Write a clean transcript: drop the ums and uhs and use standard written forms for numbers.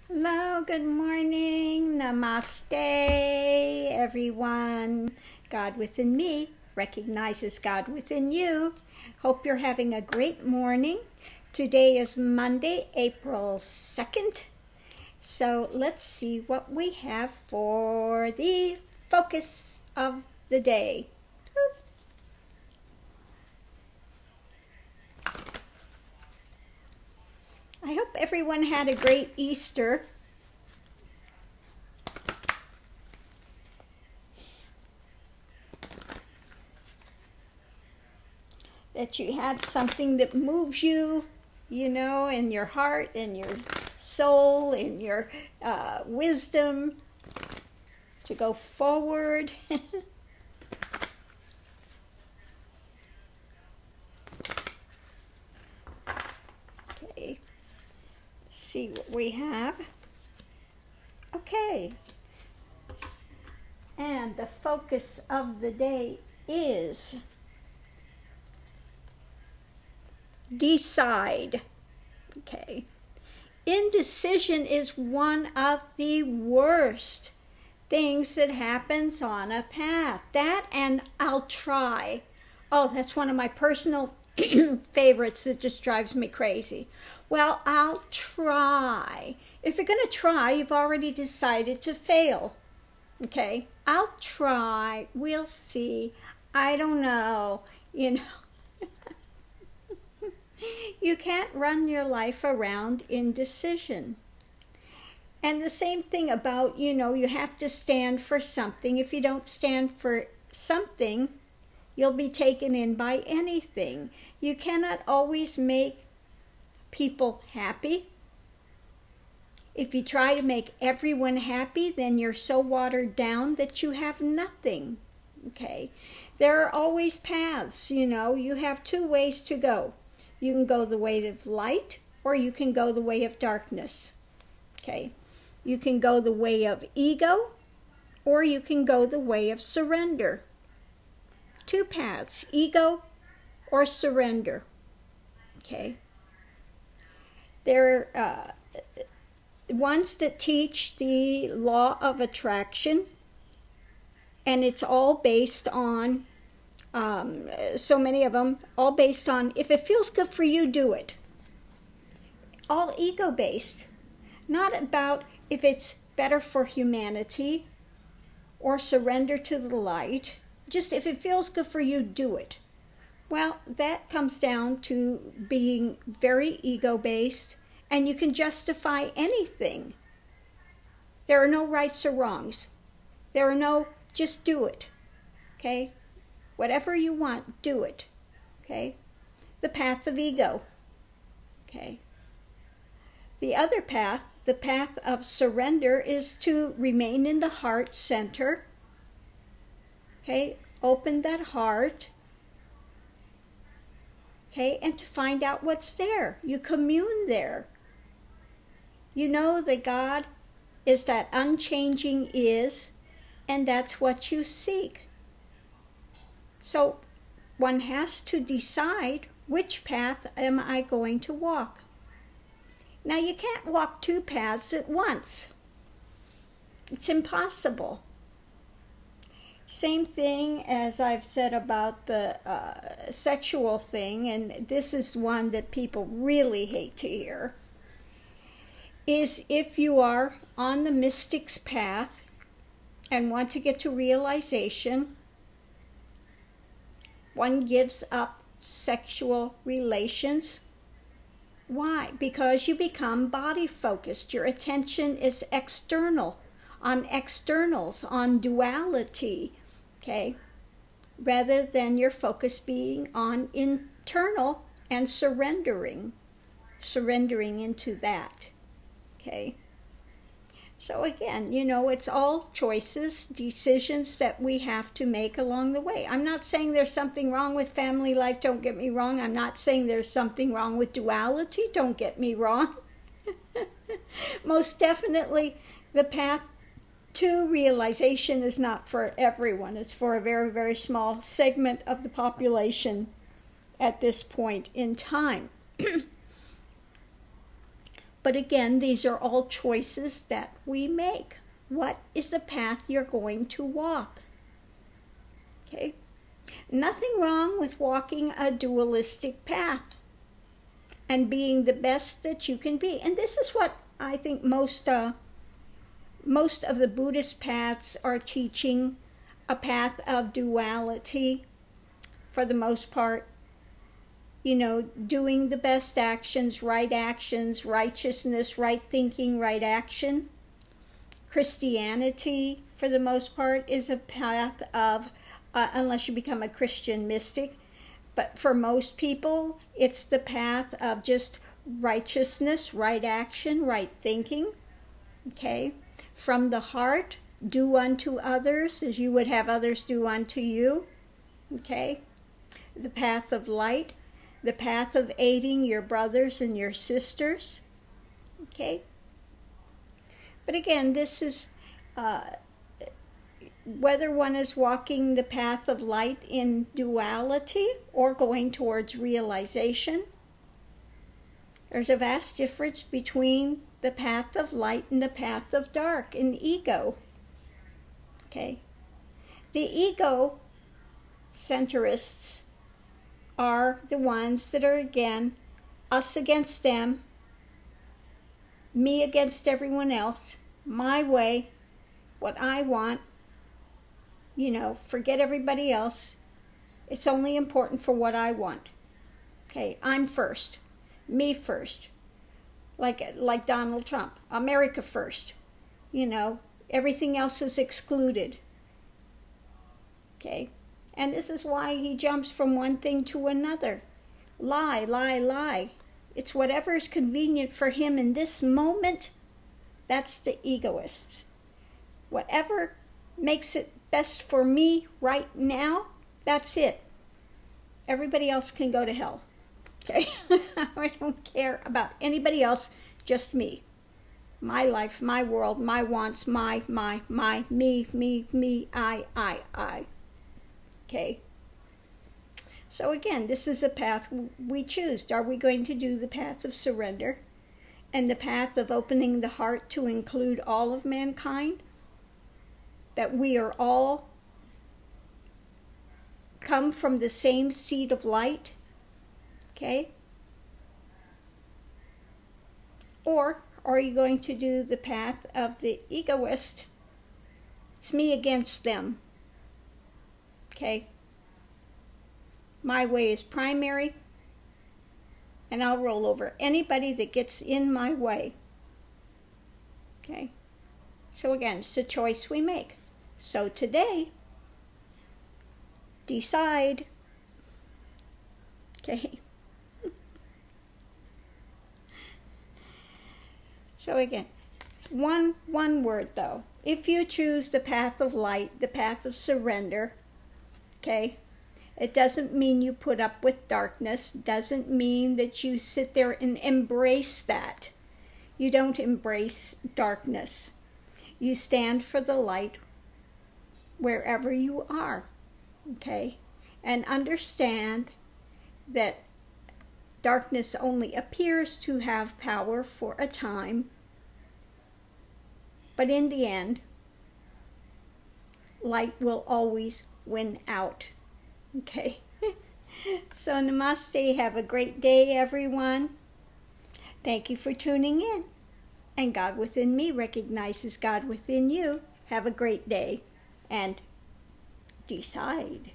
Hello, good morning, namaste, everyone. God within me recognizes God within you. Hope you're having a great morning. Today is Monday, April 2nd. So let's see what we have for the focus of the day. I hope everyone had a great Easter. That you had something that moves you, in your heart, in your soul, in your wisdom to go forward. Okay, let's see what we have. Okay, and the focus of the day is decide. Okay. Indecision is one of the worst things that happens on a path. That and I'll try. Oh, that's one of my personal favorites that just drives me crazy. Well, I'll try. If you're going to try, you've already decided to fail. Okay? I'll try. We'll see. I don't know. You can't run your life around indecision. And the same thing about, you have to stand for something. If you don't stand for something, you'll be taken in by anything. You cannot always make people happy. If you try to make everyone happy, then you're so watered down that you have nothing. Okay? There are always paths, you have two ways to go. You can go the way of light, or you can go the way of darkness. Okay? You can go the way of ego, or you can go the way of surrender. Two paths, ego or surrender. Okay? There are ones that teach the law of attraction, and it's all based on so many of them, all based on if it feels good for you, do it. All ego-based, not about if it's better for humanity or surrender to the light. Just if it feels good for you, do it. Well, that comes down to being very ego-based, and you can justify anything. There are no rights or wrongs. There are no, just do it. Okay? Whatever you want, do it. Okay? The path of ego. Okay? The other path, the path of surrender, is to remain in the heart center. Okay? Open that heart. Okay? And to find out what's there. You commune there. You know that God is that unchanging is, and that's what you seek. So one has to decide which path am I going to walk. Now you can't walk two paths at once. It's impossible. Same thing as I've said about the sexual thing, and this is one that people really hate to hear, is if you are on the mystic's path and want to get to realization, one gives up sexual relations. Why? Because you become body focused. Your attention is external, on externals, on duality, okay? Rather than your focus being on internal and surrendering into that, okay? So again, it's all choices, decisions that we have to make along the way. I'm not saying there's something wrong with family life, don't get me wrong. I'm not saying there's something wrong with duality, don't get me wrong. Most definitely, the path to realization is not for everyone. It's for a very, very small segment of the population at this point in time. But again, these are all choices that we make. What is the path you're going to walk? Okay? Nothing wrong with walking a dualistic path and being the best that you can be. And this is what I think most of the Buddhist paths are teaching, a path of duality for the most part. You know, doing the best actions, righteousness, right thinking, right action. Christianity, for the most part, is a path of, unless you become a Christian mystic, but for most people, it's the path of just righteousness, right action, right thinking. Okay? From the heart, do unto others as you would have others do unto you. Okay? The path of light, the path of aiding your brothers and your sisters. Okay? But again, this is whether one is walking the path of light in duality or going towards realization. There's a vast difference between the path of light and the path of dark in ego. Okay? The ego centrists are the ones that are, again, us against them, me against everyone else, my way, what I want, you know, forget everybody else. It's only important for what I want. Okay, I'm first, me first, like Donald Trump, America first, you know, everything else is excluded. Okay. And this is why he jumps from one thing to another. Lie, lie, lie. It's whatever is convenient for him in this moment. That's the egoists. Whatever makes it best for me right now, that's it. Everybody else can go to hell. Okay? I don't care about anybody else, just me. My life, my world, my wants, my, me, I. Okay, so again, this is a path we choose. Are we going to do the path of surrender and the path of opening the heart to include all of mankind? That we are all come from the same seed of light? Okay? Or are you going to do the path of the egoist? It's me against them. Okay, my way is primary, and I'll roll over anybody that gets in my way. Okay, so again, it's a choice we make. So today, decide. Okay. So again, one word though. If you choose the path of light, the path of surrender, okay, it doesn't mean you put up with darkness, doesn't mean that you sit there and embrace that. You don't embrace darkness. You stand for the light wherever you are, okay? And understand that darkness only appears to have power for a time, but in the end, light will always win out. Okay? So namaste. Have a great day, everyone. Thank you for tuning in. And God within me recognizes God within you. Have a great day. And decide.